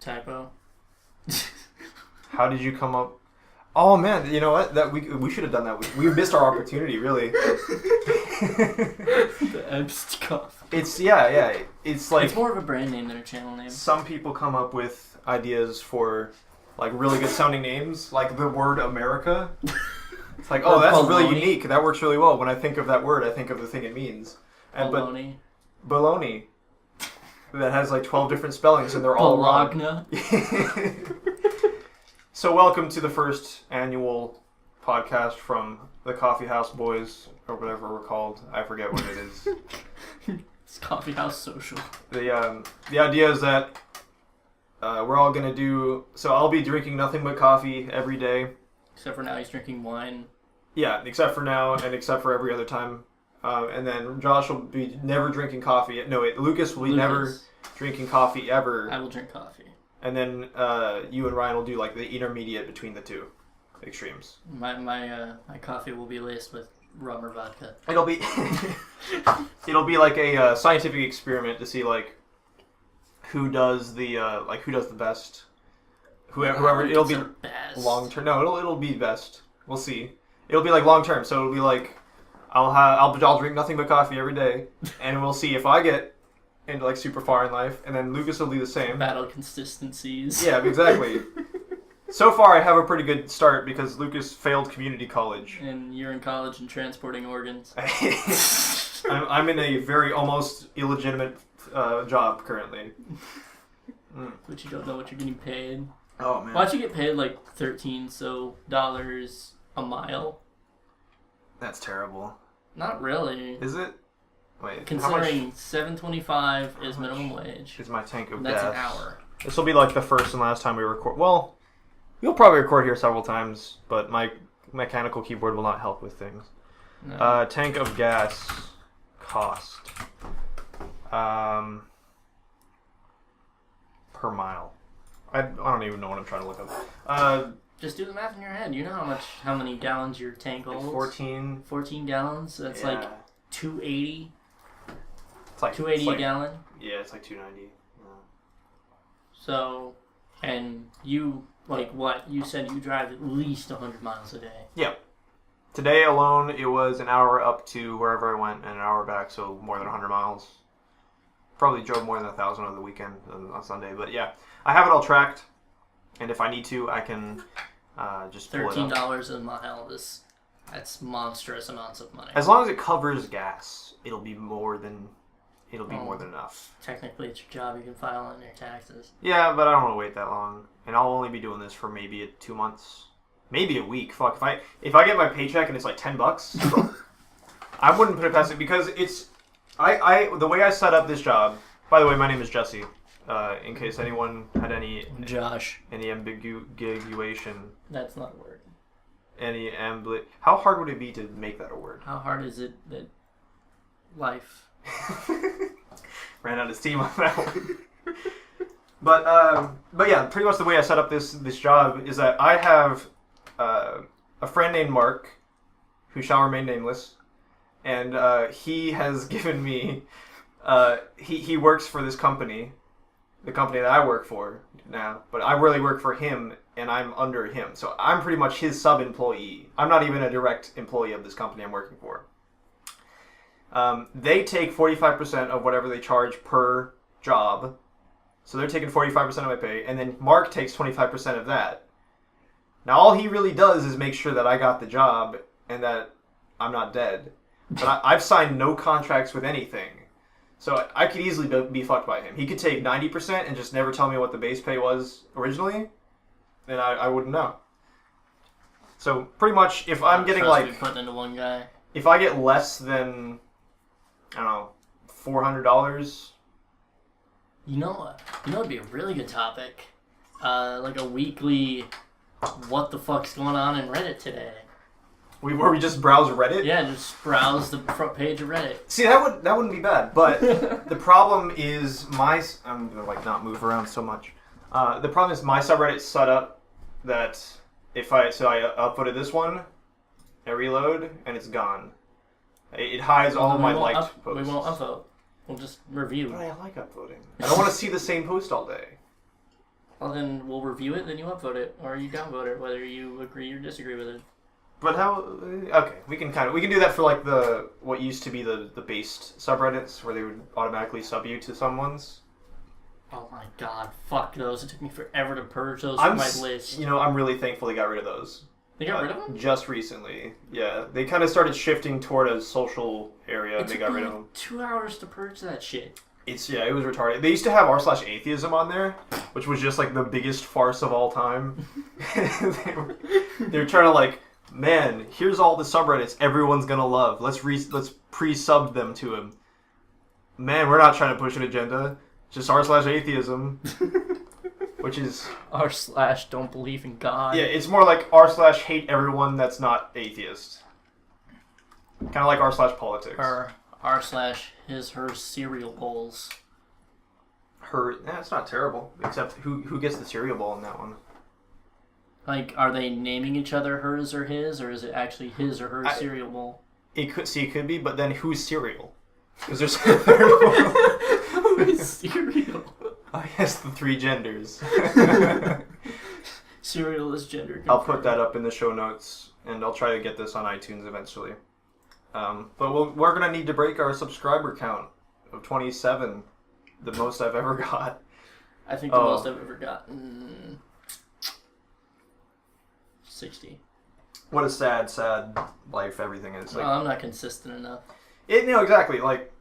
Typo. How did you come up? Oh man, you know what? That we should have done that. We missed our opportunity, really. The Ebst Coffee. It's yeah. It's like it's more of a brand name than a channel name. Some people come up with ideas for like really good sounding names, like the word America. It's like, oh, that's really unique. That works really well. When I think of that word, I think of the thing it means. Baloney. Baloney. That has like 12 different spellings, and they're all wrong. So welcome to the first annual podcast from the Coffee House Boys, or whatever we're called. I forget what it is. It's Coffee House Social. The idea is that we're all going to do... So I'll be drinking nothing but coffee every day. Except for now he's drinking wine. Yeah, except for now and except for every other time. And then Josh will be never drinking coffee. No, wait, Lucas will be never drinking coffee ever. I will drink coffee. And then you and Ryan will do like the intermediate between the two extremes. My coffee will be laced with rum or vodka. It'll be like a scientific experiment to see like who does the best. Whoever it'll be long term. No, it'll be best. We'll see. It'll be like long term. So it'll be like I'll drink nothing but coffee every day, and we'll see if I get into like super far in life, and then Lucas will do the same. Battle consistencies. Yeah, exactly. So far, I have a pretty good start because Lucas failed community college. And you're in college and transporting organs. I'm in a very almost illegitimate job currently. But you don't know what you're getting paid. Oh man! Why'd you get paid like $13 a mile? That's terrible. Not really. Is it? Wait, considering $7.25 is minimum wage. Is my tank of gas? That's an hour. This will be like the first and last time we record. Well, we'll probably record here several times, but my mechanical keyboard will not help with things. No. Tank of gas cost per mile. I don't even know what I'm trying to look up. Just do the math in your head. You know how many gallons your tank holds? 14 gallons. That's like 280. It's like 280 a gallon. Yeah, it's like 290. Yeah. So, and you like what you said you drive at least 100 miles a day. Yeah. Today alone, it was an hour up to wherever I went and an hour back, so more than 100 miles. Probably drove more than 1,000 on the weekend on Sunday, but yeah, I have it all tracked, and if I need to, I can just pull it up. $13 a mile. That's monstrous amounts of money. As long as it covers gas, it'll be more than enough. Technically, it's your job. You can file on your taxes. Yeah, but I don't want to wait that long, and I'll only be doing this for maybe 2 months, maybe a week. Fuck, if I get my paycheck and it's like $10, I wouldn't put it past it because it's the way I set up this job. By the way, my name is Jesse. In case anyone had any ambiguation. That's not a word. How hard would it be to make that a word? How hard is it that life ran out of steam on that one? But yeah, pretty much the way I set up this job is that I have a friend named Mark, who shall remain nameless, and he has given me he works for this company, the company that I work for now, but I really work for him and I'm under him. So I'm pretty much his sub-employee. I'm not even a direct employee of this company I'm working for. They take 45% of whatever they charge per job. So they're taking 45% of my pay, and then Mark takes 25% of that. Now all he really does is make sure that I got the job and that I'm not dead. But I've signed no contracts with anything. So I could easily be fucked by him. He could take 90% and just never tell me what the base pay was originally, and I wouldn't know. So pretty much, if I'm getting like put into one guy, if I get less than I don't know $400, you know it'd be a really good topic, like a weekly, what the fuck's going on in Reddit today. Where we just browse Reddit? Yeah, just browse the front page of Reddit. See, that wouldn't be bad, but the problem is I'm gonna like not move around so much. The problem is my subreddit's set up that I uploaded this one, I reload, and it's gone. It hides all my liked posts. We won't upvote. We'll just review. But I like upvoting. I don't want to see the same post all day. Well, then we'll review it, then you upvote it, or you downvote it, whether you agree or disagree with it. But how? Okay, we can do that for like what used to be the based subreddits where they would automatically sub you to someone's. Oh my god, fuck those! It took me forever to purge those from my list. I'm really thankful they got rid of those. They got rid of them? Just recently, yeah. They kind of started shifting toward a social area, and they got rid of them. 2 hours to purge that shit. It was retarded. They used to have r/atheism on there, which was just like the biggest farce of all time. they were trying to like, man, here's all the subreddits everyone's gonna love. Let's pre-sub them to him. Man, we're not trying to push an agenda. Just r/atheism, which is r/don't believe in God. Yeah, it's more like r/hate everyone that's not atheist. Kind of like r/politics. Or r/his/her cereal bowls. It's not terrible. Except who gets the cereal bowl in that one? Like, are they naming each other hers or his, or is it actually his or her cereal bowl? It could be, but then whose cereal? Because there's a third one. Whose cereal? I guess the 3 genders. Cereal is gender confirmed. I'll put that up in the show notes, and I'll try to get this on iTunes eventually. But we're gonna need to break our subscriber count of 27, the most I've ever got. I think the most I've ever gotten 60. What a sad life everything is. Like, I'm not consistent enough. Exactly. Like,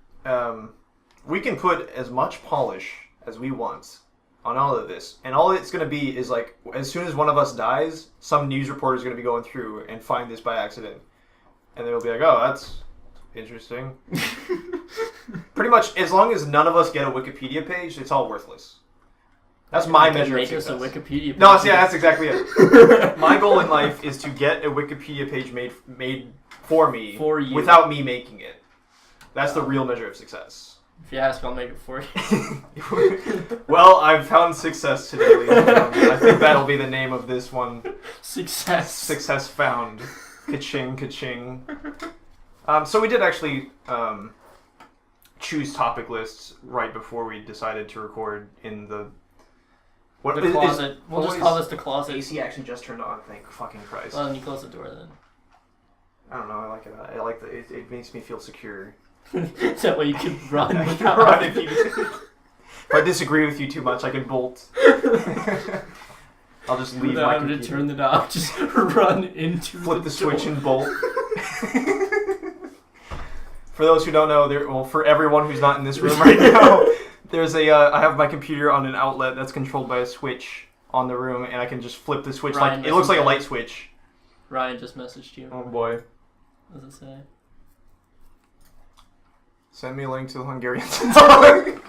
we can put as much polish as we want on all of this, and all it's gonna be is like, as soon as one of us dies, some news reporter is gonna be going through and find this by accident. And they'll be like, oh, that's interesting. Pretty much, as long as none of us get a Wikipedia page, it's all worthless. That's my measure of success. Make us a Wikipedia page. No, that's exactly it. My goal in life is to get a Wikipedia page made for me without me making it. That's the real measure of success. If you ask, I'll make it for you. Well, I've found success today, ladies and gentlemen. I think that'll be the name of this one. Success. Success found. Ka-ching, ka-ching. So we did actually choose topic lists right before we decided to record in the closet. We'll just call this the closet. AC actually just turned on, thank fucking Christ. Well, then you close the door then. I don't know, I like it. I like it makes me feel secure. That way you can run. I can run if I disagree with you too much, I can bolt. I'll just leave without my having computer. to turn the knob, just run into Flip the switch door. and bolt. For those who don't know, for everyone who's not in this room right now, there's I have my computer on an outlet that's controlled by a switch on the room, and I can just flip the switch. It looks like a light switch. Ryan just messaged you. Oh boy. What does it say? Send me a link to the Hungarian song.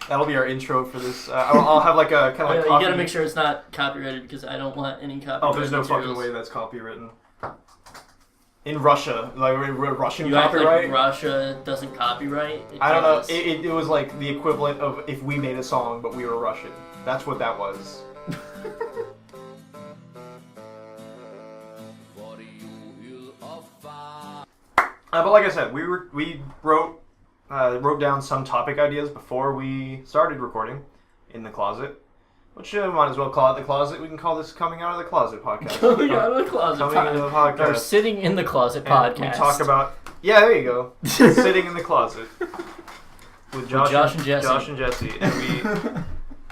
That'll be our intro for this. I'll have like a kind of like. You gotta make sure it's not copyrighted because I don't want any copyright. Oh, there's no materials. fucking way that's copywritten. In Russia, like Russian you copyright. Act like Russia doesn't copyright. I don't know. It was like the equivalent of if we made a song but we were Russian. That's what that was. But like I said, we wrote down some topic ideas before we started recording in the closet, which might as well call it the closet. We can call this "Coming Out of the Closet" podcast. Coming out of the closet. Coming into the podcast. Or sitting in the closet And podcast. we talk about there you go, sitting in the closet with Josh and Jesse. Josh and Jesse,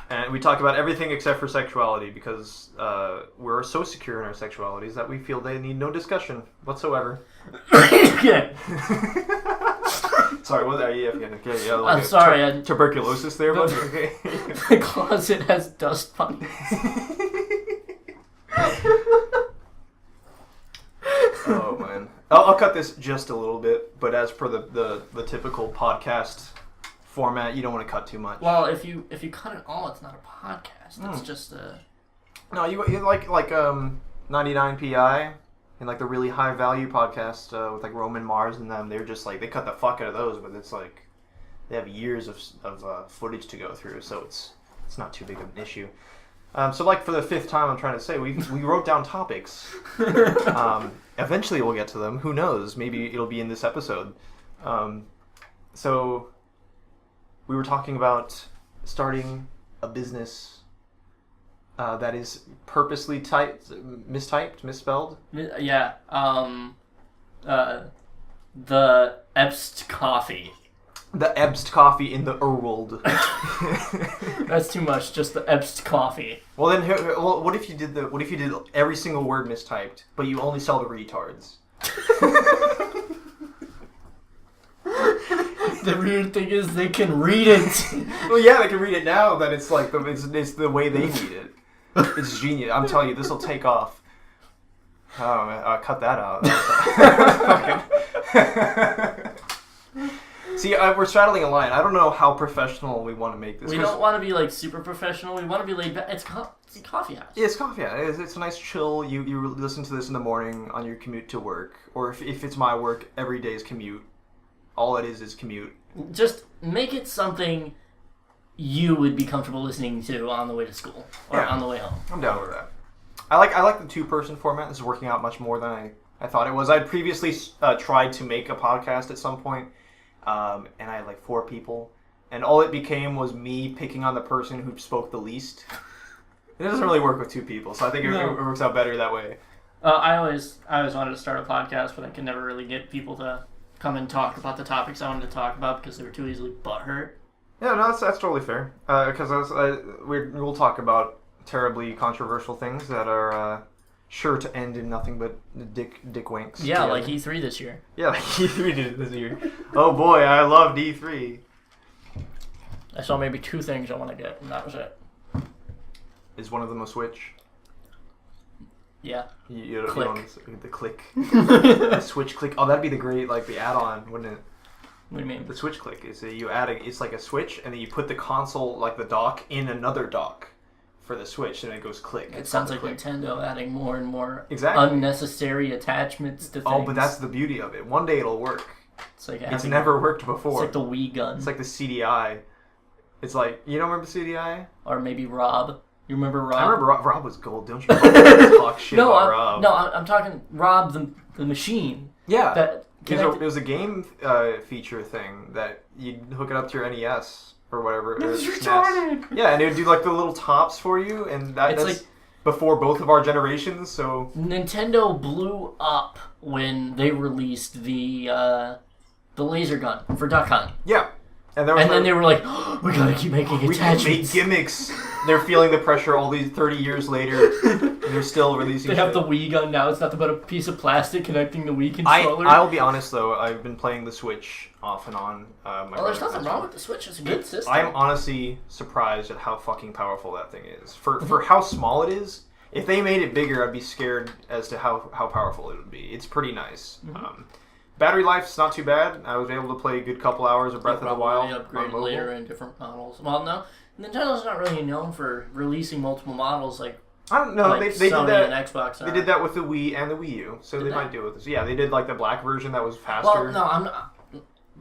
and we talk about everything except for sexuality because we're so secure in our sexualities that we feel they need no discussion whatsoever. Yeah. Sorry, what are you? Okay, yeah, I'm sorry. Tuberculosis there, but okay. The closet has dust bunnies. Oh man, I'll cut this just a little bit, but as per the typical podcast format, you don't want to cut too much. Well, if you cut it all, it's not a podcast. It's just a. No, you like 99 PI. And like the really high value podcast with like Roman Mars and them, they're just like they cut the fuck out of those, but it's like they have years of footage to go through, so it's not too big of an issue. So like for the 5th time, I'm trying to say we wrote down topics. Eventually we'll get to them. Who knows? Maybe it'll be in this episode. So we were talking about starting a business that is purposely mistyped, misspelled. Yeah. The Epst coffee. The Ebst coffee in the world. That's too much. Just the Epst coffee. Well then, what if you did every single word mistyped, but you only sell the retards? The weird thing is they can read it. Well, yeah, they can read it now. That it's like it's the way they read it. It's genius. I'm telling you, this will take off. Oh man, cut that out. See, we're straddling a line. I don't know how professional we want to make this. We don't want to be like super professional. We want to be laid back. It's a coffee house. Yeah, it's coffee house. It's a nice chill. You listen to this in the morning on your commute to work, or if it's my work, every day's commute. All it is commute. Just make it something you would be comfortable listening to on the way to school or on the way home. I'm down with that. I like the 2-person format. This is working out much more than I thought it was. I'd previously tried to make a podcast at some point, and I had like 4 people, and all it became was me picking on the person who spoke the least. It doesn't really work with 2 people, so I think it works out better that way. I always wanted to start a podcast, but I could never really get people to come and talk about the topics I wanted to talk about because they were too easily butthurt. Yeah, no, that's totally fair. Because we'll talk about terribly controversial things that are sure to end in nothing but dick winks. Yeah, together. Like E3 this year. Yeah, like E3 did this year. Oh boy, I loved E3. I saw maybe 2 things I want to get, and that was it. Is one of them a Switch? Yeah. You click. The click. The Switch click. Oh, that'd be the add-on, wouldn't it? What do you mean? The Switch click is it's like a Switch, and then you put the console, like the dock, in another dock for the Switch, and it goes click. It sounds like click. Nintendo adding more and more unnecessary attachments to things. Oh, but that's the beauty of it. One day it'll work. It's never worked before. It's like the Wii gun. It's like the CDI. It's like, you don't remember CDI? Or maybe Rob. You remember Rob? I remember Rob. Rob was gold. Don't you talk shit about Rob. No, I'm talking Rob the machine. Yeah. That it was a game feature thing that you'd hook it up to your NES or whatever. It's retarded. Yeah, and it would do like the little tops for you, and that's like before both of our generations. So Nintendo blew up when they released the laser gun for Duck Hunt. Yeah. And then they were like, oh, we gotta keep making attachments. We make gimmicks. They're feeling the pressure all these 30 years later. And they're still releasing They have the Wii gun now. It's nothing but a piece of plastic connecting the Wii controller. I'll be honest, though. I've been playing the Switch off and on. There's nothing wrong with the Switch. It's a good system. I'm honestly surprised at how fucking powerful that thing is. For how small it is, if they made it bigger, I'd be scared as to how powerful it would be. It's pretty nice. Mm-hmm. Battery life's not too bad. I was able to play a good couple hours of Breath of the Wild. Upgrade later in different models. Well, no, Nintendo's not really known for releasing multiple models like I don't know. Like they Sony did that. And Xbox they did that with the Wii and the Wii U, so they might do it with this. Yeah, they did like the black version that was faster. Well, no, I'm not.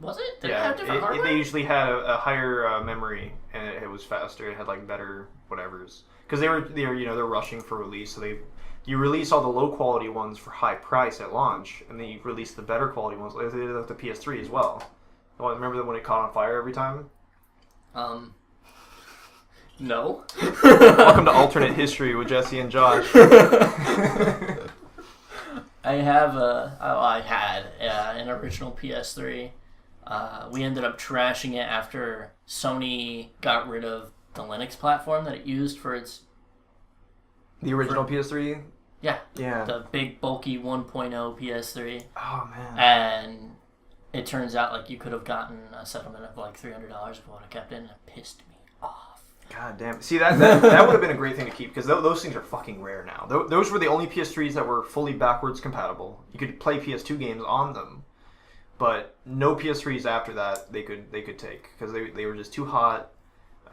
Was it? Did it have different hardware? They usually had a higher memory and it was faster. It had like better whatevers because they're rushing for release, so you release all the low quality ones for high price at launch, and then you release the better quality ones. They did that with the PS3 as well. Remember when it caught on fire every time? No. Welcome to alternate history with Jesse and Josh. I had an original PS3. We ended up trashing it after Sony got rid of the Linux platform that it used for its... The original PS3? Yeah. Yeah. The big, bulky 1.0 PS3. Oh, man. And it turns out like you could have gotten a settlement of like $300 if I would have kept it, and it pissed me off. God damn. See, that would have been a great thing to keep, because those things are fucking rare now. Those were the only PS3s that were fully backwards compatible. You could play PS2 games on them, but no PS3s after that they could take, because they were just too hot.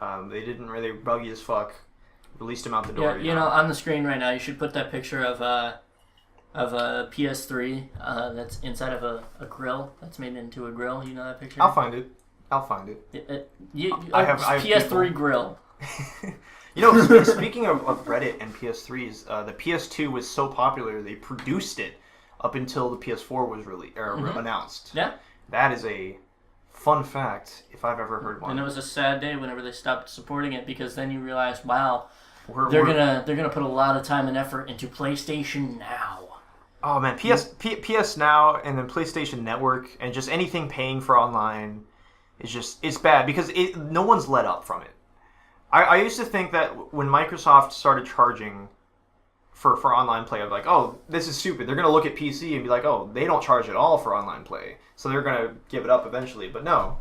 They were buggy as fuck. Released them out the door. Yeah, on the screen right now, you should put that picture of a PS3 that's inside of a grill that's made into a grill. You know that picture? I'll find it. I have PS3 people. Grill. Speaking of Reddit and PS3s, the PS2 was so popular they produced it up until the PS4 was announced. Yeah. That is a fun fact, if I've ever heard one. And it was a sad day whenever they stopped supporting it, because then you realize, wow, We're they're gonna put a lot of time and effort into PlayStation Now. Oh man, PS Now and then PlayStation Network and just anything paying for online it's bad because no one's let up from it. I used to think that when Microsoft started charging for online play, I was like, oh, this is stupid. They're gonna look at PC and be like, oh, they don't charge at all for online play, so they're gonna give it up eventually. But no,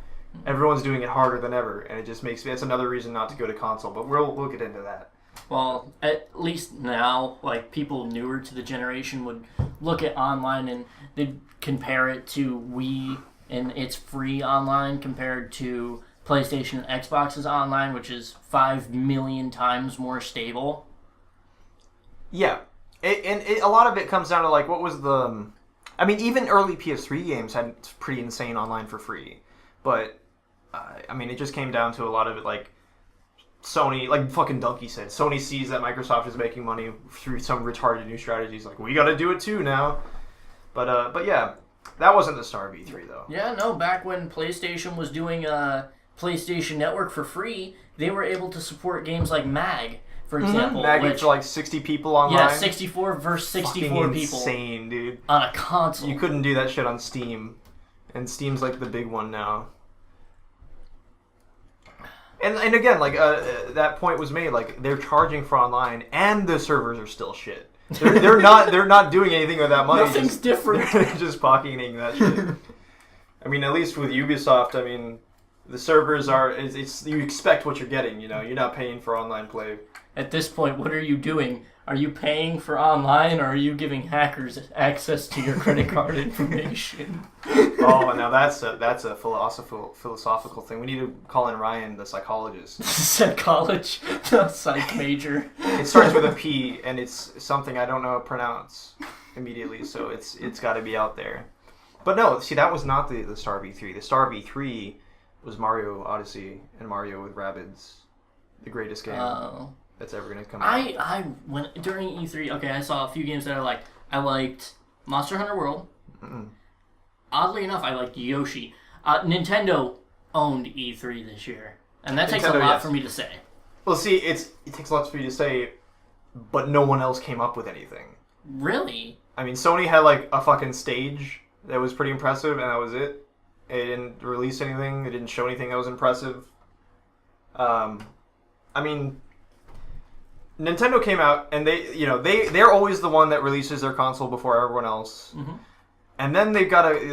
everyone's doing it harder than ever, and it just it's another reason not to go to console. But we'll get into that. Well, at least now, like, people newer to the generation would look at online and they'd compare it to Wii and its free online compared to PlayStation and Xbox's online, which is 5 million times more stable. Yeah. A lot of it comes down to, like, what was the... I mean, even early PS3 games had pretty insane online for free. But, I mean, it just came down to a lot of it, like... Sony, like fucking Donkey said, Sony sees that Microsoft is making money through some retarded new strategies. Like, we gotta do it too now. But yeah, that wasn't the star of E3 though. Yeah, no, back when PlayStation was doing PlayStation Network for free, they were able to support games like MAG, for example. MAG for like 60 people online. Yeah, 64 versus 64 fucking people. Insane, dude. On a console. You couldn't do that shit on Steam. And Steam's like the big one now. And again, like, that point was made, like, they're charging for online, and the servers are still shit. They're not doing anything with that money. Nothing's different. They're just pocketing that shit. I mean, at least with Ubisoft, I mean, the servers are, it's you expect what you're getting, you know? You're not paying for online play. At this point, what are you doing? Are you paying for online, or are you giving hackers access to your credit card information? Oh, now that's a philosophical thing. We need to call in Ryan, the psychologist. Psychology, the psych major. It starts with a P, and it's something I don't know how to pronounce immediately, so it's got to be out there. But no, see, that was not the star of E3. The star of E3 was Mario Odyssey and Mario with Rabbids, the greatest game. That's ever going to come out. I went during E3, okay, I saw a few games that I liked. I liked Monster Hunter World. Mm-mm. Oddly enough, I liked Yoshi. Nintendo owned E3 this year. And that takes a lot for me to say. Well, see, it takes a lot for you to say, but no one else came up with anything. Really? I mean, Sony had, like, a fucking stage that was pretty impressive, and that was it. It didn't release anything. It didn't show anything that was impressive. I mean... Nintendo came out, and they're always the one that releases their console before everyone else. Mm-hmm. And then they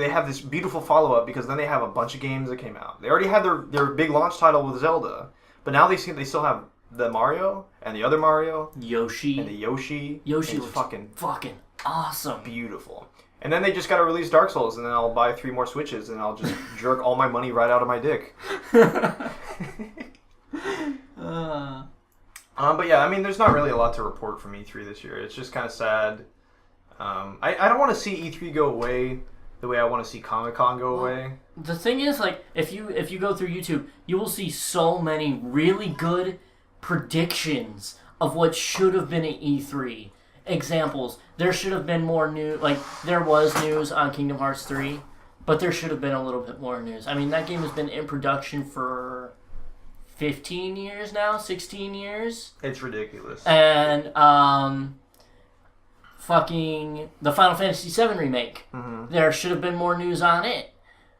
have this beautiful follow-up, because then they have a bunch of games that came out. They already had their big launch title with Zelda, but now they still have the Mario, and the other Mario. Yoshi. And the Yoshi. Yoshi looks fucking awesome. Beautiful. And then they just got to release Dark Souls, and then I'll buy 3 more Switches, and I'll just jerk all my money right out of my dick. But yeah, I mean, there's not really a lot to report from E3 this year. It's just kind of sad. I don't want to see E3 go away the way I want to see Comic-Con go away. The thing is, like, if you go through YouTube, you will see so many really good predictions of what should have been at E3. Examples. There should have been more news. Like, there was news on Kingdom Hearts 3, but there should have been a little bit more news. I mean, that game has been in production for 15 years now, 16 years. It's ridiculous. And fucking the Final Fantasy VII remake. Mm-hmm. There should have been more news on it,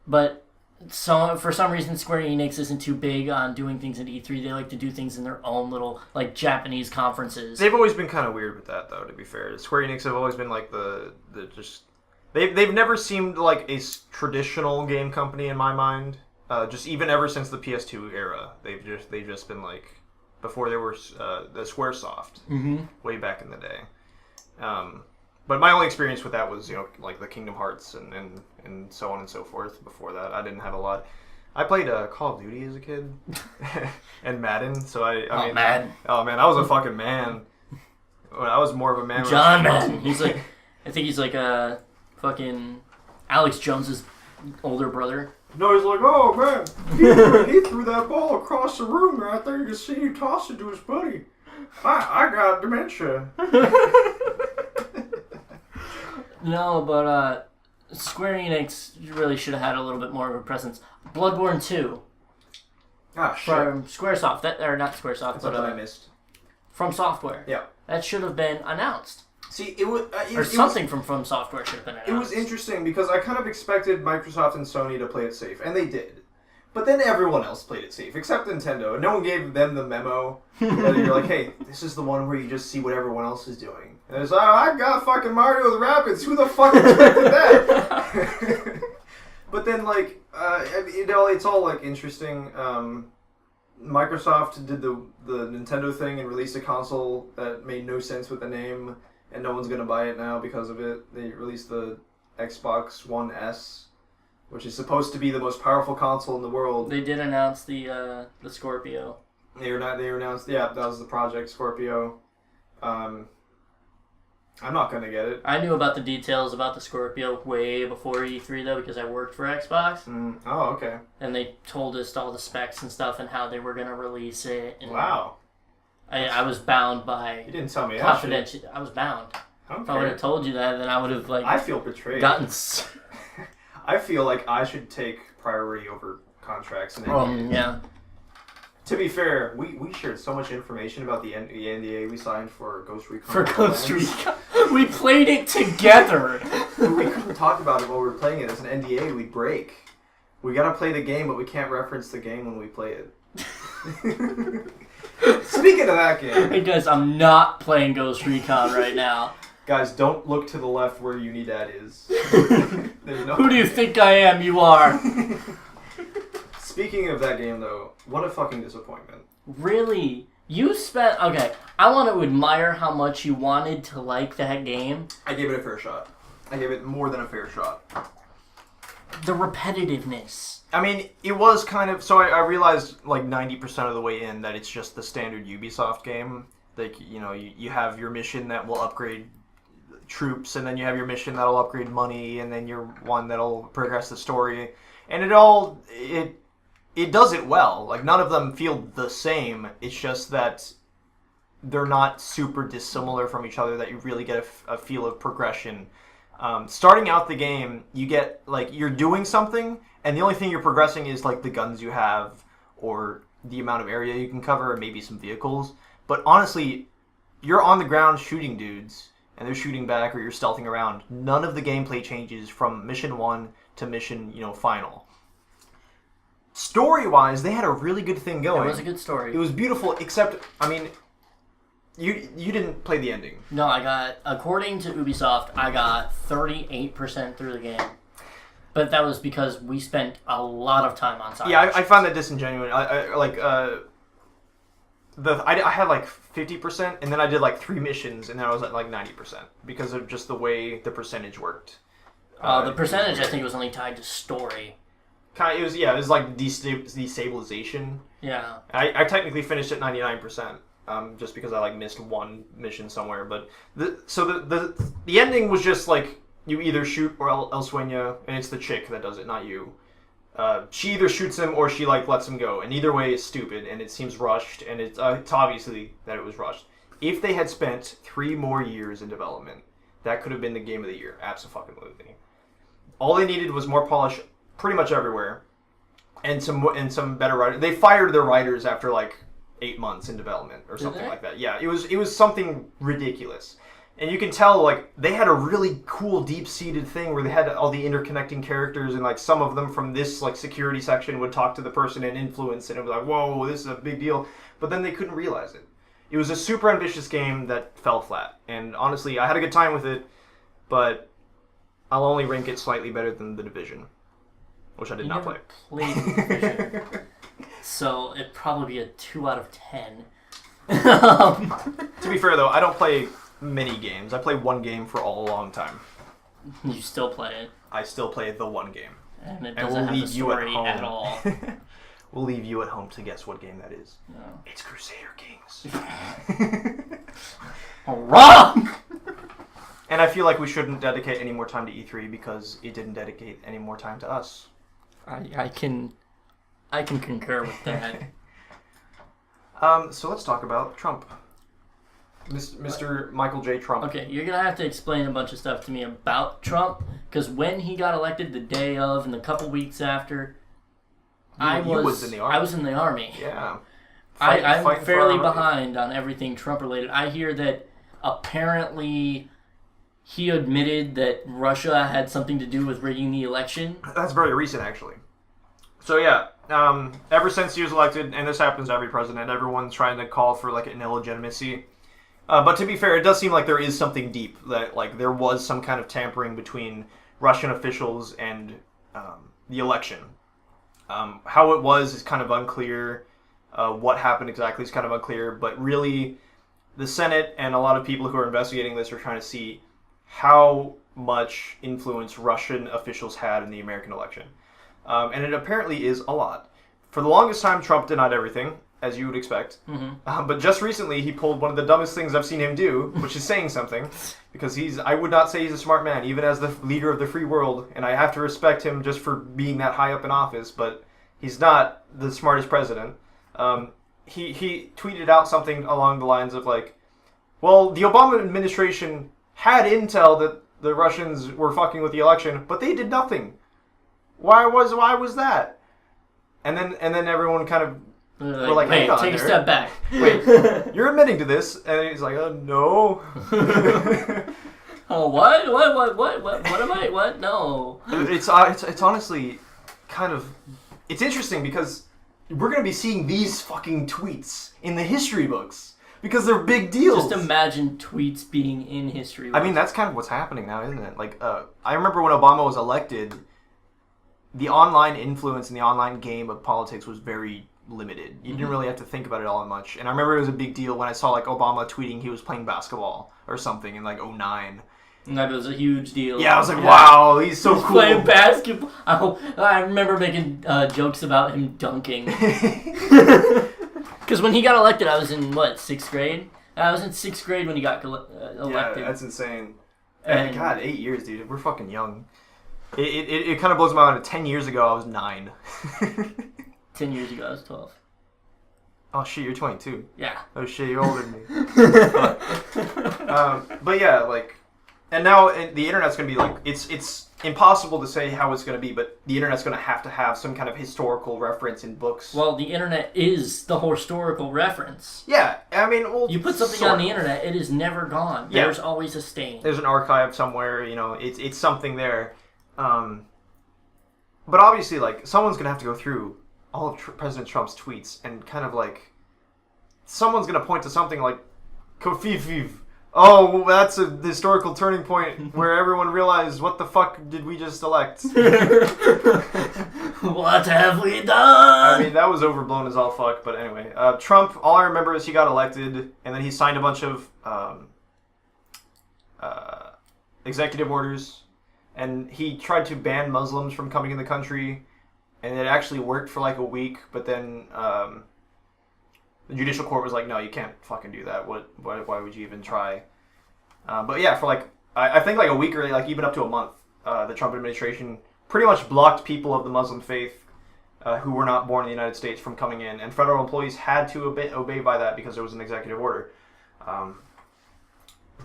but for some reason Square Enix isn't too big on doing things at E3. They like to do things in their own little, like, Japanese conferences. They've always been kind of weird with that, though. To be fair, Square Enix have always been like they've never seemed like a traditional game company in my mind. Just even ever since the PS2 era, they've just been like, before they were the SquareSoft, way back in the day. But my only experience with that was, like the Kingdom Hearts and so on and so forth. Before that, I didn't have a lot. I played Call of Duty as a kid and Madden. So Madden. Oh man, I was a fucking man. I was more of a man. John Madden. I think he's like a fucking Alex Jones's older brother. No, he's like, oh man, he threw that ball across the room right there. You can see him toss it to his buddy. I got dementia. No, but Square Enix really should have had a little bit more of a presence. Bloodborne 2 Ah, shit. from Squaresoft. Not Squaresoft, That's but something I missed. From Software. Yeah. That should have been announced. See, it was... From Software should have been announced. It was interesting because I kind of expected Microsoft and Sony to play it safe, and they did. But then everyone else played it safe, except Nintendo. And no one gave them the memo that you're like, hey, this is the one where you just see what everyone else is doing. And it's like, oh, I got fucking Mario with Rabbids. Who the fuck expected that? But then, like, it's all, like, interesting. Microsoft did the Nintendo thing and released a console that made no sense with the name, and no one's going to buy it now because of it. They released the Xbox One S, which is supposed to be the most powerful console in the world. They did announce the Scorpio. They announced, that was the Project Scorpio. I'm not going to get it. I knew about the details about the Scorpio way before E3, though, because I worked for Xbox. Oh, okay. And they told us all the specs and stuff and how they were going to release it. And wow. I was bound by... You didn't tell me that confidential. I was bound. Okay. If I would have told you that, then I would have, like... I feel betrayed. I feel like I should take priority over contracts. And yeah. To be fair, we shared so much information about the NDA we signed for Ghost Recon. For Ghost Recon. We played it together. We couldn't talk about it while we were playing it. As an NDA, we'd break. We gotta play the game, but we can't reference the game when we play it. Speaking of that game... Hey guys, I'm not playing Ghost Recon right now. Guys, don't look to the left where Unidad is. Who do you think I am? You are. Speaking of that game, though, what a fucking disappointment. Really? You spent... Okay, I want to admire how much you wanted to like that game. I gave it a fair shot. I gave it more than a fair shot. The repetitiveness. I mean, it was kind of... So I realized, like, 90% of the way in that it's just the standard Ubisoft game. Like, you know, you have your mission that will upgrade troops, and then you have your mission that'll upgrade money, and then your one that'll progress the story. And it does it well. Like, none of them feel the same. It's just that they're not super dissimilar from each other, that you really get a feel of progression. Starting out the game, you get, like, you're doing something, and the only thing you're progressing is, like, the guns you have, or the amount of area you can cover, and maybe some vehicles. But honestly, you're on the ground shooting dudes, and they're shooting back, or you're stealthing around. None of the gameplay changes from mission 1 to mission, final. Story-wise, they had a really good thing going. It was a good story. It was beautiful, except, I mean, you didn't play the ending. No, according to Ubisoft, I got 38% through the game. But that was because we spent a lot of time on side. Yeah, I found that disingenuous. I had like 50%, and then I did like 3 missions, and then I was at like 90% because of just the way the percentage worked. The percentage, I think, was only tied to story. It was like destabilization. Yeah. I technically finished at 99%, just because I like missed one mission somewhere. But the ending was just like you either shoot or else when you, and it's the chick that does it, not you. She either shoots him or she like lets him go, and either way is stupid and it seems rushed, and it's obviously that it was rushed. If they had spent 3 more years in development, that could have been the game of the year. Abso-fucking-lutely. All they needed was more polish pretty much everywhere, and some better writers. They fired their writers after like 8 months in development or something like that. Yeah, it was something ridiculous. And you can tell, like, they had a really cool, deep-seated thing where they had all the interconnecting characters, and, like, some of them from this, like, security section would talk to the person and influence, and it was like, whoa, this is a big deal. But then they couldn't realize it. It was a super ambitious game that fell flat. And honestly, I had a good time with it, but I'll only rank it slightly better than The Division, which I did not play. Played The Division. So it'd probably be a 2 out of 10. To be fair, though, I don't play many games. I play one game for a long time. You still play it. I still play the one game. And it doesn't have the story at all. We'll leave you at home to guess what game that is. No. It's Crusader Kings. Wrong! And I feel like we shouldn't dedicate any more time to E3 because it didn't dedicate any more time to us. I can concur with that. So let's talk about Trump. Mr. Michael J. Trump. Okay, you're going to have to explain a bunch of stuff to me about Trump, because when he got elected, the day of and the couple weeks after, You was in the army. I was in the army. Yeah. I'm fairly behind on everything Trump related. I hear that apparently he admitted that Russia had something to do with rigging the election. That's very recent, actually. So yeah, ever since he was elected, and this happens to every president, everyone's trying to call for like an illegitimacy. But to be fair, it does seem like there is something deep, that like there was some kind of tampering between Russian officials and the election. How it was is kind of unclear. What happened exactly is kind of unclear. But really, the Senate and a lot of people who are investigating this are trying to see how much influence Russian officials had in the American election. And it apparently is a lot. For the longest time, Trump denied everything, as you would expect. Mm-hmm. But just recently, he pulled one of the dumbest things I've seen him do, which is saying something. Because I would not say he's a smart man, even as the leader of the free world. And I have to respect him just for being that high up in office. But he's not the smartest president. He tweeted out something along the lines of like, well, the Obama administration had intel that the Russians were fucking with the election, but they did nothing. Why was that? And then everyone kind of were like, hey, hang on take there. a step back. Wait, you're admitting to this? And he's like, no. Oh, what am I? What? No. It's honestly kind of, it's interesting because we're going to be seeing these fucking tweets in the history books because they're big deals. Just imagine tweets being in history books. I mean, that's kind of what's happening now, isn't it? Like, I remember when Obama was elected, the online influence in the online game of politics was very limited. You didn't really have to think about it all that much. And I remember it was a big deal when I saw like Obama tweeting he was playing basketball or something in like 2009. And that was a huge deal. Yeah, I was like, wow, he's so cool. Playing basketball. I remember making jokes about him dunking. Because when he got elected, I was in, 6th grade? I was in 6th grade when he got elected. Yeah, that's insane. And God, 8 years, dude. We're fucking young. It kind of blows my mind. 10 years ago, I was 9. 10 years ago, I was 12. Oh, shit, you're 22. Yeah. Oh, shit, you're older than me. But yeah, like... And now the internet's going to be like... It's impossible to say how it's going to be, but the internet's going to have some kind of historical reference in books. Well, the internet is the historical reference. Yeah, I mean... Well, you put something on the internet, it is never gone. Yeah. There's always a stain. There's an archive somewhere, you know, it's something there. But obviously, like, someone's going to have to go through all of President Trump's tweets and kind of, like... Someone's going to point to something like... Kofifiv. Oh, that's a historical turning point where everyone realized, what the fuck did we just elect? What have we done? I mean, that was overblown as all fuck, but anyway. Trump, all I remember is he got elected, and then he signed a bunch of executive orders, and he tried to ban Muslims from coming in the country, and it actually worked for like a week, but then the judicial court was like, no, you can't fucking do that. Why would you even try? But yeah, for like, I think like a week or like even up to a month, the Trump administration pretty much blocked people of the Muslim faith who were not born in the United States from coming in, and federal employees had to obey by that because there was an executive order.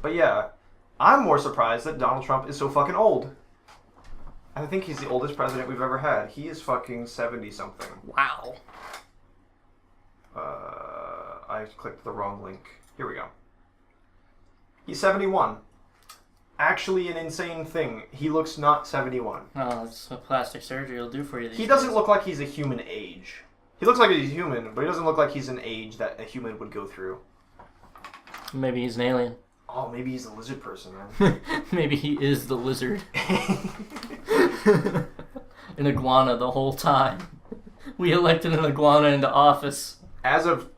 But yeah, I'm more surprised that Donald Trump is so fucking old. I think he's the oldest president we've ever had. He is fucking 70-something. Wow. I clicked the wrong link. Here we go. He's 71. Actually an insane thing. He looks not 71. Oh, that's what plastic surgery will do for you these He doesn't days. look like he's a human age. He looks like he's human, but he doesn't look like he's an age that a human would go through. Maybe he's an alien. Oh, maybe he's a lizard person, man. Maybe he is the lizard. An iguana the whole time. We elected an iguana into office. As of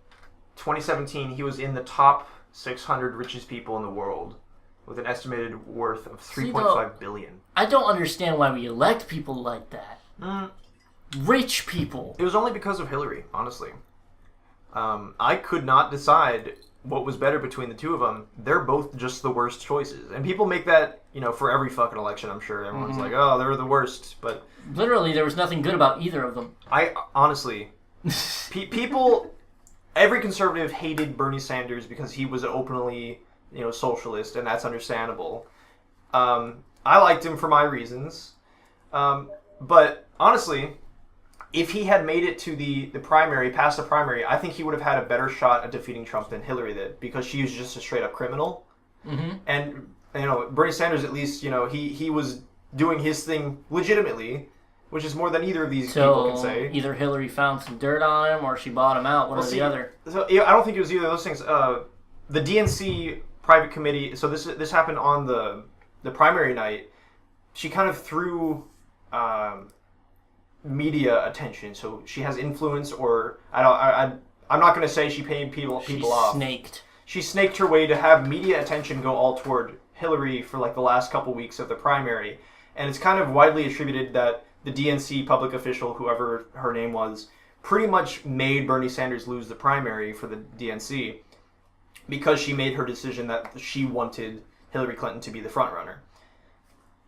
2017, he was in the top 600 richest people in the world with an estimated worth of $3.5 billion. I don't understand why we elect people like that. Rich people. It was only because of Hillary, honestly. I could not decide what was better between the two of them. They're both just the worst choices. And people make that, for every fucking election, I'm sure. Everyone's like, oh, they're the worst. But literally, there was nothing good about either of them. I honestly... people... Every conservative hated Bernie Sanders because he was openly, socialist, and that's understandable. I liked him for my reasons. But honestly, if he had made it to the primary, past the primary, I think he would have had a better shot at defeating Trump than Hillary did, because she was just a straight up criminal. Mm-hmm. And Bernie Sanders, at least, he was doing his thing legitimately, which is more than either of these people can say. Either Hillary found some dirt on him, or she bought him out, one or the other. So I don't think it was either of those things. The DNC private committee. So this happened on the primary night. She kind of threw media attention, so she has influence, or I'm not going to say she paid people off. She snaked her way to have media attention go all toward Hillary for like the last couple weeks of the primary, and it's kind of widely attributed that the DNC public official, whoever her name was, pretty much made Bernie Sanders lose the primary for the DNC because she made her decision that she wanted Hillary Clinton to be the front runner.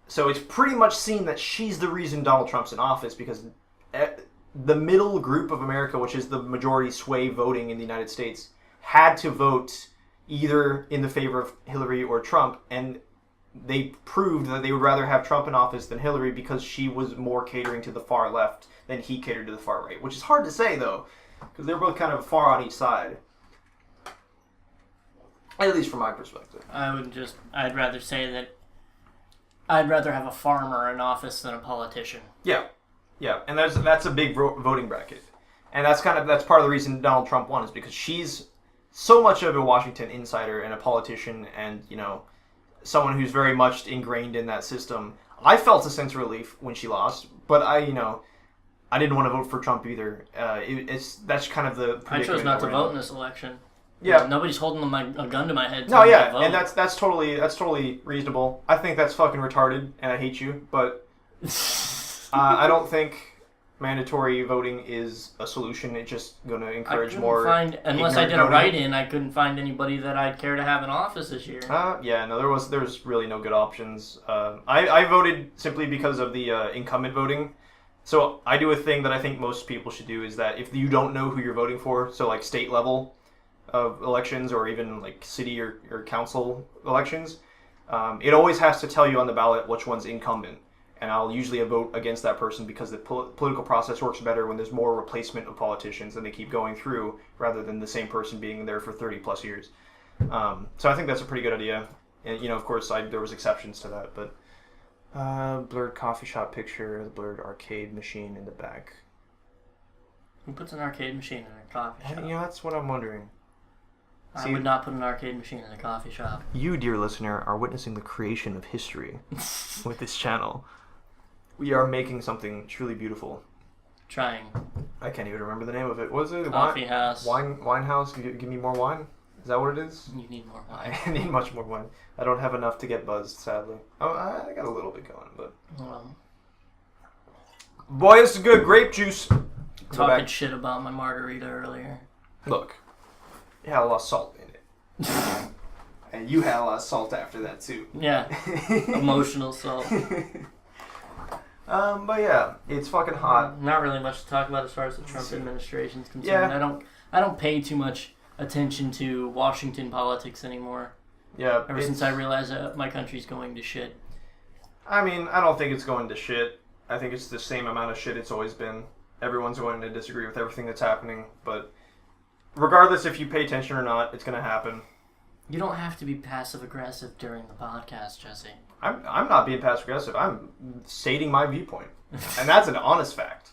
So it's pretty much seen that she's the reason Donald Trump's in office, because the middle group of America, which is the majority sway voting in the United States, had to vote either in the favor of Hillary or Trump, and they proved that they would rather have Trump in office than Hillary because she was more catering to the far left than he catered to the far right, which is hard to say, though, because they're both kind of far on each side. At least from my perspective. I'd rather say that I'd rather have a farmer in office than a politician. Yeah, and that's a big voting bracket, and that's part of the reason Donald Trump won, is because she's so much of a Washington insider and a politician, and someone who's very much ingrained in that system. I felt a sense of relief when she lost, but I didn't want to vote for Trump either. That's kind of the I chose not to vote in this election. Yeah, nobody's holding a gun to my head. No, yeah, and that's totally reasonable. I think that's fucking retarded, and I hate you, but I don't think mandatory voting is a solution. It's just going to encourage more. Unless I did a write-in, I couldn't find anybody that I'd care to have in office this year. There was really no good options. I voted simply because of the incumbent voting. So I do a thing that I think most people should do, is that if you don't know who you're voting for, so like state level of elections, or even like city or council elections, it always has to tell you on the ballot which one's incumbent. And I'll usually vote against that person because the political process works better when there's more replacement of politicians and they keep going through, rather than the same person being there for 30 plus years. So I think that's a pretty good idea. And, of course, there was exceptions to that, but blurred coffee shop picture, the blurred arcade machine in the back. Who puts an arcade machine in a coffee shop? That's what I'm wondering. I would not put an arcade machine in a coffee shop. You, dear listener, are witnessing the creation of history with this channel. We are making something truly beautiful. Trying. I can't even remember the name of it. What is it? Coffee house. Wine house? Give me more wine? Is that what it is? You need more wine. I need much more wine. I don't have enough to get buzzed, sadly. Oh, I got a little bit going, but... Boy, this is good. Grape juice. Talking shit about my margarita earlier. Look. It had a lot of salt in it. And you had a lot of salt after that, too. Yeah. Emotional salt. But yeah, it's fucking hot. Not really much to talk about as far as the Trump administration's concerned. Yeah. I don't pay too much attention to Washington politics anymore. Yeah. Ever since I realized that my country's going to shit. I mean, I don't think it's going to shit. I think it's the same amount of shit it's always been. Everyone's going to disagree with everything that's happening, but regardless if you pay attention or not, it's going to happen. You don't have to be passive-aggressive during the podcast, Jesse. I'm not being passive-aggressive. I'm stating my viewpoint. And that's an honest fact.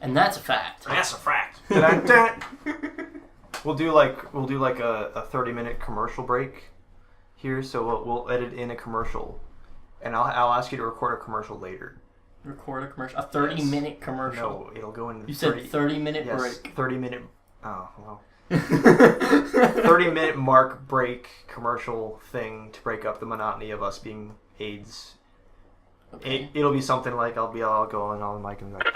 And that's a fact. That's a fact. We'll do like a 30-minute commercial break here, so we'll edit in a commercial. And I'll ask you to record a commercial later. Record a commercial? A 30-minute commercial? No, it'll go in... You said 30-minute break. 30-minute... Oh, well... 30-minute mark break commercial thing to break up the monotony of us being AIDS. Okay. It'll be something like I'll go on the mic and like...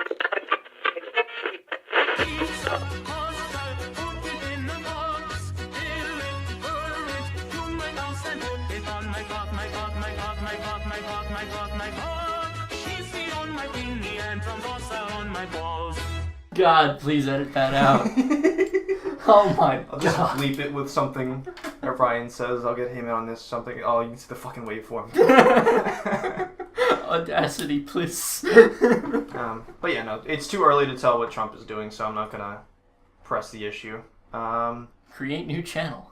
God, please edit that out. Oh my God. I'll just bleep it with something that Ryan says. I'll get him in on this something. Oh, you can see the fucking waveform. Audacity, please. But yeah, no, it's too early to tell what Trump is doing, so I'm not gonna press the issue. Create new channel.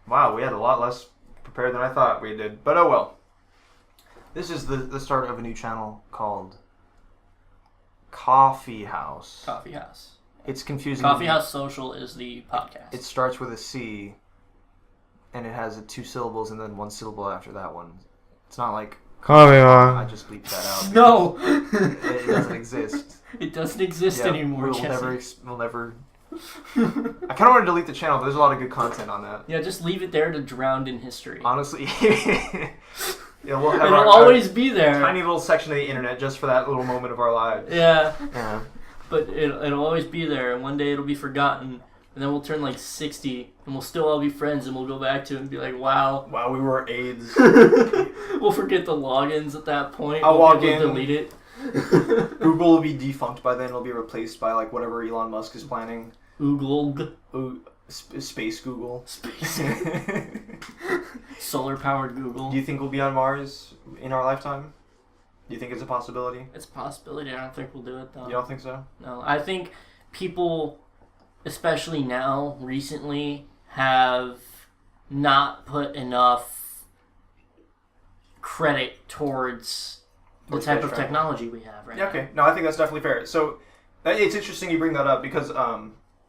Wow, we had a lot less prepared than I thought we did, but oh well. This is the start of a new channel called Coffee House. Coffee House. It's confusing. Coffee House Social is the podcast. It starts with a C, and it has 2 syllables and then 1 syllable after that one. It's not like Coffee House. I just bleeped that out. No! It doesn't exist. It doesn't exist anymore, We'll never... I kind of want to delete the channel, but there's a lot of good content on that. Yeah, just leave it there to drown in history. Honestly. Yeah, we'll have It'll always be there. Tiny little section of the internet just for that little moment of our lives. Yeah. Yeah. But it'll always be there, and one day it'll be forgotten, and then we'll turn like 60, and we'll still all be friends, and we'll go back to it and be like, wow. Wow, we were AIDS. We'll forget the logins at that point. I'll walk in. Delete it. Google will be defunct by then. It'll be replaced by like whatever Elon Musk is planning. Google. Space Google. Space. Solar-powered Google. Do you think we'll be on Mars in our lifetime? Do you think it's a possibility? It's a possibility. I don't think we'll do it, though. You don't think so? No. I think people, especially now, recently, have not put enough credit towards the type of technology we have right now. Okay. No, I think that's definitely fair. So, it's interesting you bring that up because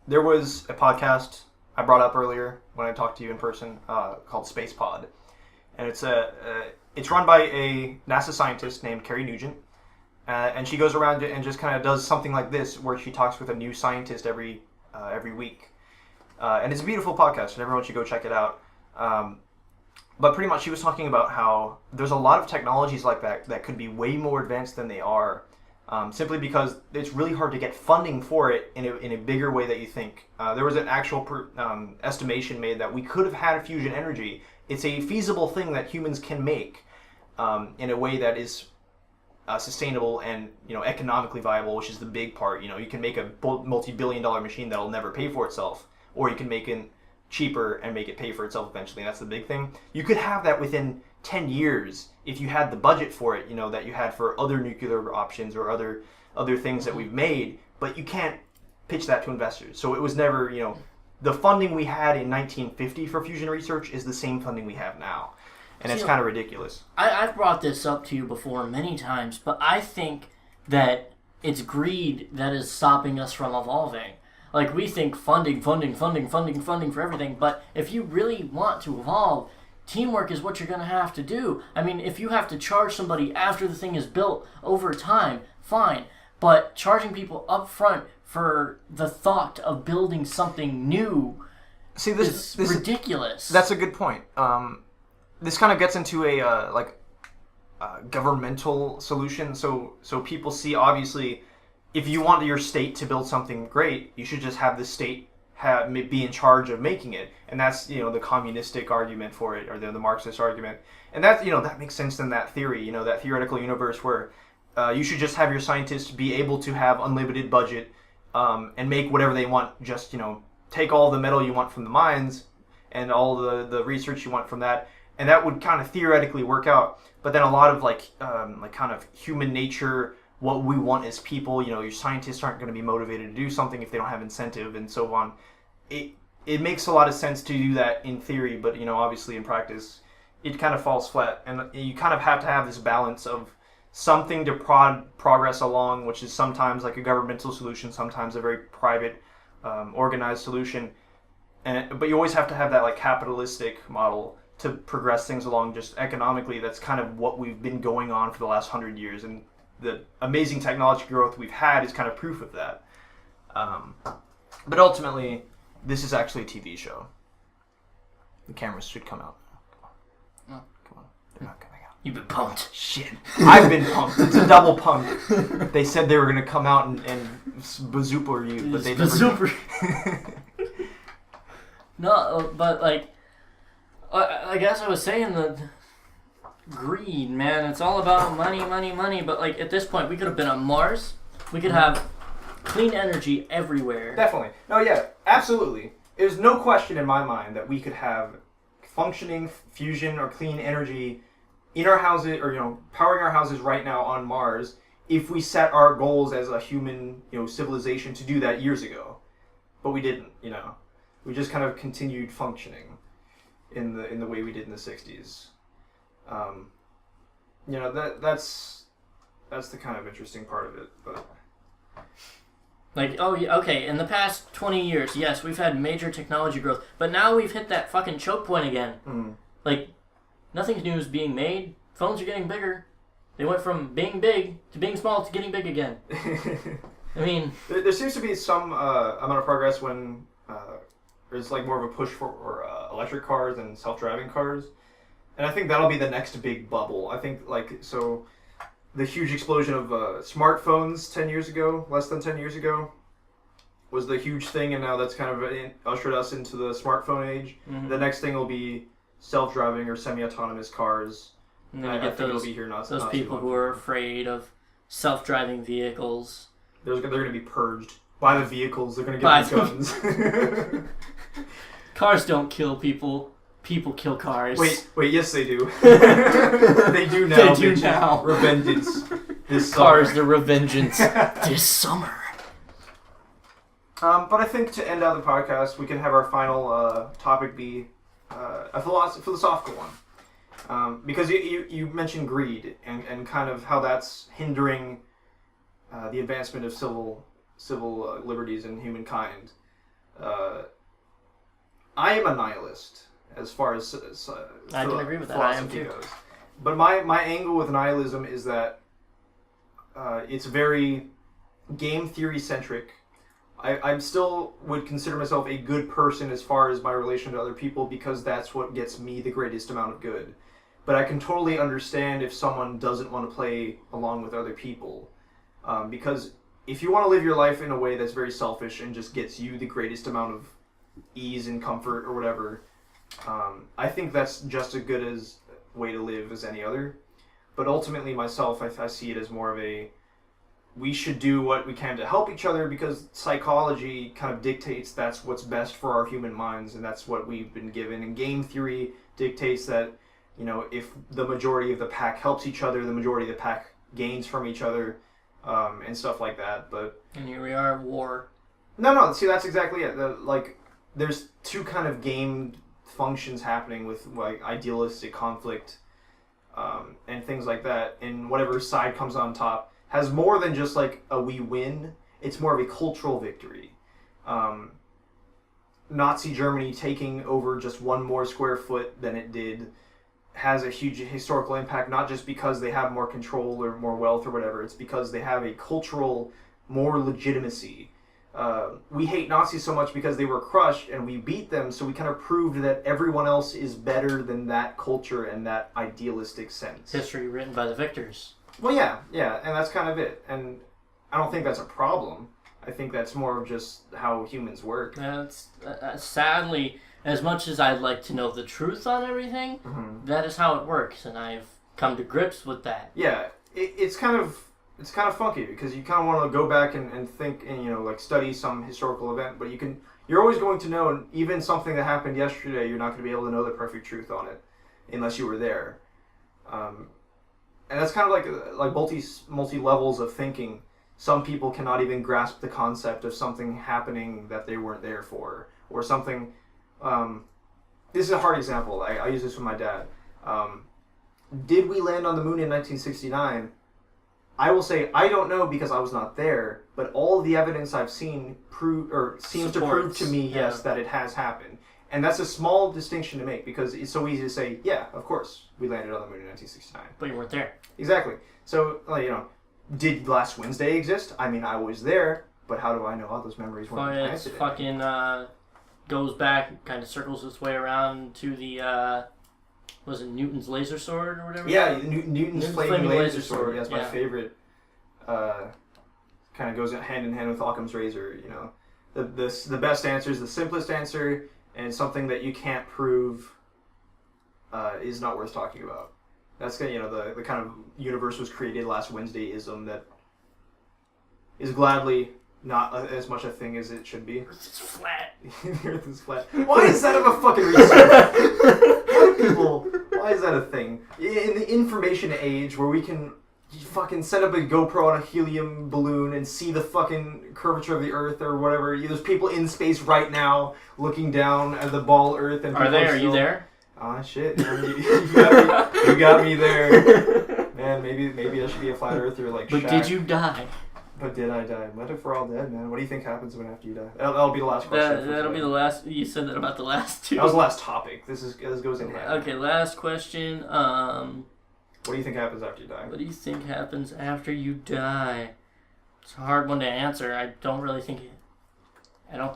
there was a podcast I brought up earlier when I talked to you in person called Space Pod. And it's run by a NASA scientist named Carrie Nugent. And she goes around and just kind of does something like this where she talks with a new scientist every week. And it's a beautiful podcast and everyone should go check it out. But pretty much she was talking about how there's a lot of technologies like that could be way more advanced than they are. Simply because it's really hard to get funding for it in a bigger way that you think. There was an actual estimation made that we could have had fusion energy. It's a feasible thing that humans can make in a way that is sustainable and economically viable, which is the big part. You can make a multi-billion-dollar machine that'll never pay for itself, or you can make it cheaper and make it pay for itself eventually. And that's the big thing. You could have that within 10 years if you had the budget for it, that you had for other nuclear options or other things that we've made, but you can't pitch that to investors. So it was never, the funding we had in 1950 for fusion research is the same funding we have now. And it's kind of ridiculous. I've brought this up to you before many times, but I think that it's greed that is stopping us from evolving. Like, we think funding for everything, but if you really want to evolve, teamwork is what you're going to have to do. I mean, if you have to charge somebody after the thing is built over time, fine. But charging people up front for the thought of building something new is ridiculous. That's a good point. This kind of gets into a governmental solution. So people see, obviously, if you want your state to build something great, you should just have the state be in charge of making it. And that's, the communistic argument for it, or the Marxist argument. And that, that makes sense in that theory, that theoretical universe where you should just have your scientists be able to have unlimited budget and make whatever they want. Just, take all the metal you want from the mines and all the research you want from that. And that would kind of theoretically work out. But then a lot of kind of human nature, what we want as people, your scientists aren't going to be motivated to do something if they don't have incentive and so on. It makes a lot of sense to do that in theory, but obviously in practice it kind of falls flat, and you kind of have to have this balance of something to progress along, which is sometimes like a governmental solution, sometimes a very private organized solution, but you always have to have that like capitalistic model to progress things along just economically. That's kind of what we've been going on for the last 100 years, and the amazing technology growth we've had is kind of proof of that. But ultimately, this is actually a TV show. The cameras should come out. No. Come on. They're not coming out. You've been pumped. Shit. I've been pumped. It's a double pump. They said they were going to come out and bazooper you, but they never did. No, but I guess I was saying that greed, man. It's all about money. But at this point, we could have been on Mars. We could have clean energy everywhere. Definitely. No, yeah, absolutely. There's no question in my mind that we could have functioning fusion or clean energy in our houses, or powering our houses right now on Mars, if we set our goals as a human, civilization to do that years ago, but we didn't. We just kind of continued functioning in the way we did in the '60s. That's the kind of interesting part of it, but. Like, oh, yeah, okay, in the past 20 years, yes, we've had major technology growth, but now we've hit that fucking choke point again. Mm. Like, nothing new is being made. Phones are getting bigger. They went from being big to being small to getting big again. I mean... There seems to be some amount of progress when there's like more of a push for electric cars and self-driving cars. And I think that'll be the next big bubble. I think, the huge explosion of smartphones 10 years ago, less than 10 years ago, was the huge thing, and now that's kind of ushered us into the smartphone age. Mm-hmm. The next thing will be self-driving or semi-autonomous cars. And then you get those people who are afraid of self-driving vehicles. They're going to be purged by the vehicles. They're going to get guns. Cars don't kill people. People kill cars. Wait, yes they do. They do now. They do now. Revengeance this Cars, summer. the revengeance this summer. But I think to end out the podcast, we can have our final topic be a philosophical one. Because you mentioned greed and kind of how that's hindering the advancement of civil liberties in humankind. I am a nihilist. As far as I can agree with that. I am too. Goes. But my angle with nihilism is that it's very game theory centric. I still would consider myself a good person as far as my relation to other people because that's what gets me the greatest amount of good. But I can totally understand if someone doesn't want to play along with other people. Because if you want to live your life in a way that's very selfish and just gets you the greatest amount of ease and comfort or whatever, I think that's just as good as way to live as any other. But ultimately myself, I see it as more of we should do what we can to help each other because psychology kind of dictates that's what's best for our human minds and that's what we've been given. And game theory dictates that, if the majority of the pack helps each other, the majority of the pack gains from each other, and stuff like that. And here we are at war. No, see, that's exactly it. There's two kind of game functions happening with idealistic conflict and things like that, and whatever side comes on top has more than just a we win. It's more of a cultural victory. Nazi Germany taking over just one more square foot than it did has a huge historical impact, not just because they have more control or more wealth or whatever. It's because they have a cultural more legitimacy. We hate Nazis so much because they were crushed and we beat them, so we kind of proved that everyone else is better than that culture and that idealistic sense. History written by the victors. Well, yeah, and that's kind of it. And I don't think that's a problem. I think that's more of just how humans work. That's sadly, as much as I'd like to know the truth on everything, that is how it works, and I've come to grips with that. Yeah, it's kind of funky because you kind of want to go back and think and study some historical event, but you're always going to know, and even something that happened yesterday, you're not going to be able to know the perfect truth on it unless you were there. And that's kind of like multi levels of thinking. Some people cannot even grasp the concept of something happening that they weren't there for, or something. This is a hard example. I use this with my dad. Did we land on the moon in 1969? I will say I don't know because I was not there, but all the evidence I've seen seems to prove to me, yes, that it has happened. And that's a small distinction to make because it's so easy to say, yeah, of course, we landed on the moon in 1969. But you weren't there. Exactly. So, did last Wednesday exist? I mean, I was there, but how do I know all those memories weren't planted? It fucking goes back, kind of circles its way around to the, was it Newton's laser sword or whatever? Yeah, Newton's flaming laser sword. Yeah, that's my favorite. Kind of goes hand in hand with Occam's razor, The best answer is the simplest answer, and something that you can't prove is not worth talking about. That's the kind of universe was created last Wednesday-ism that is gladly not as much a thing as it should be. Earth is flat. The Earth is flat. Why is that of a fucking research? Why is that a thing? In the information age where we can fucking set up a GoPro on a helium balloon and see the fucking curvature of the Earth or whatever. There's people in space right now looking down at the ball Earth. And Are you there? Ah, shit. You got me there. Man, maybe I should be a flat earther like But Shaq. did you die? But did I die? What if we're all dead, man? What do you think happens after you die? That'll be the last question. That'll be the last. You said that about the last two. That was the last topic. This goes in hand. Okay, last question. What do you think happens after you die? What do you think happens after you die? It's a hard one to answer. I don't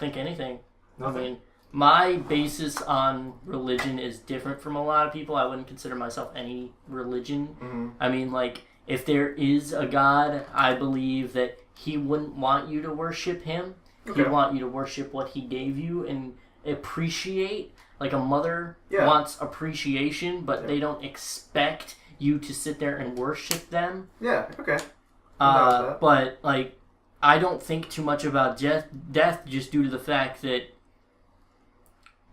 think anything. Nothing. I mean, my basis on religion is different from a lot of people. I wouldn't consider myself any religion. Mm-hmm. I mean, like, if there is a God, I believe that he wouldn't want you to worship him. Okay. He'd want you to worship what he gave you and appreciate. Like a mother Yeah. wants appreciation, but Yeah. they don't expect you to sit there and worship them. Yeah, okay. That. But, like, I don't think too much about death just due to the fact that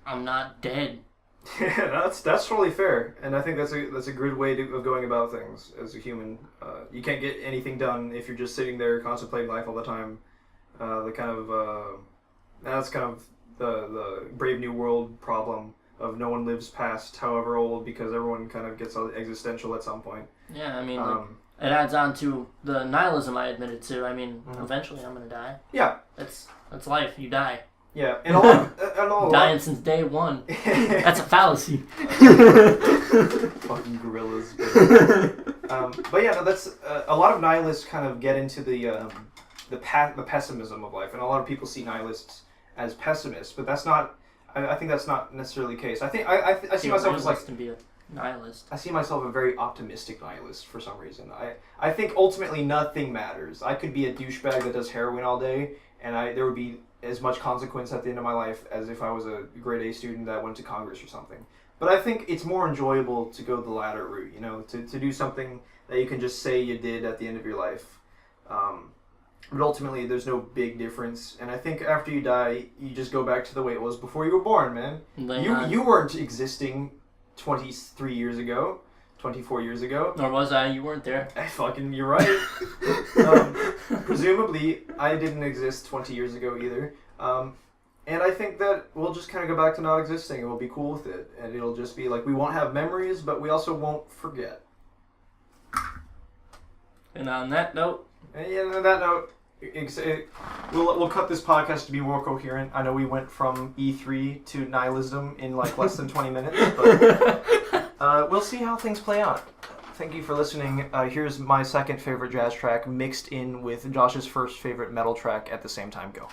I'm not dead. Yeah, that's totally fair, and I think that's a good way of going about things as a human. You can't get anything done if you're just sitting there contemplating life all the time. That's kind of the Brave New World problem of no one lives past however old because everyone kind of gets existential at some point. Yeah, I mean, it adds on to the nihilism I admitted to. I mean, eventually I'm gonna die. Yeah, That's life. You die. yeah, and all Dying since day one. That's a fallacy. Fucking gorillas. But yeah, no, that's a lot of nihilists kind of get into the pessimism of life, and a lot of people see nihilists as pessimists, but that's not. I think that's not necessarily the case. I think I see myself as like to be a nihilist. I see myself a very optimistic nihilist for some reason. I think ultimately nothing matters. I could be a douchebag that does heroin all day, and there would be as much consequence at the end of my life as if I was a grade A student that went to Congress or something. But I think it's more enjoyable to go the latter route, to do something that you can just say you did at the end of your life. But ultimately, there's no big difference. And I think after you die, you just go back to the way it was before you were born, man. You weren't existing 23 years ago, 24 years ago. Nor was I. You weren't there. You're right. Presumably, I didn't exist 20 years ago either. And I think that we'll just kind of go back to not existing and we'll be cool with it. And it'll just be like, we won't have memories, but we also won't forget. And on that note... And on that note, we'll cut this podcast to be more coherent. I know we went from E3 to nihilism in like less than 20 minutes, but we'll see how things play out. Thank you for listening. Here's my second favorite jazz track mixed in with Josh's first favorite metal track at the same time. Go.